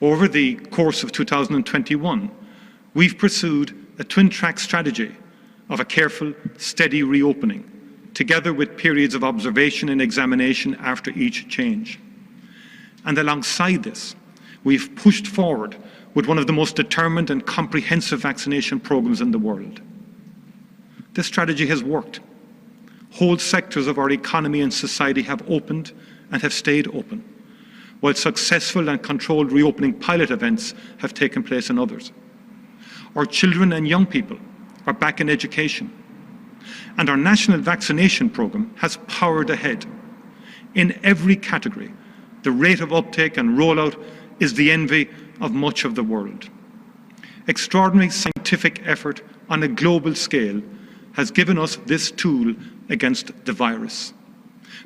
Over the course of 2021, we've pursued a twin-track strategy of a careful, steady reopening, together with periods of observation and examination after each change. And alongside this, we've pushed forward with one of the most determined and comprehensive vaccination programs in the world. This strategy has worked. Whole sectors of our economy and society have opened and have stayed open, while successful and controlled reopening pilot events have taken place in others. Our children and young people are back in education, and our national vaccination programme has powered ahead. In every category, the rate of uptake and rollout is the envy of much of the world. Extraordinary scientific effort on a global scale has given us this tool against the virus.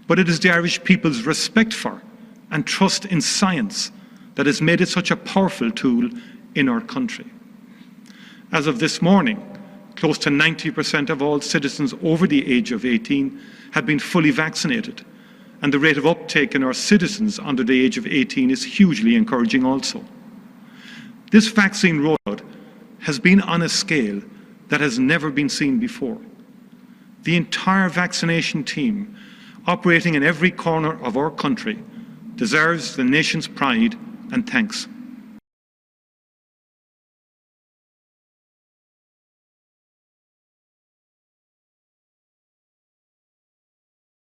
But it is the Irish people's respect for and trust in science that has made it such a powerful tool in our country. As of this morning, close to 90% of all citizens over the age of 18 have been fully vaccinated, and the rate of uptake in our citizens under the age of 18 is hugely encouraging also. This vaccine rollout has been on a scale that has never been seen before. The entire vaccination team, operating in every corner of our country, deserves the nation's pride and thanks.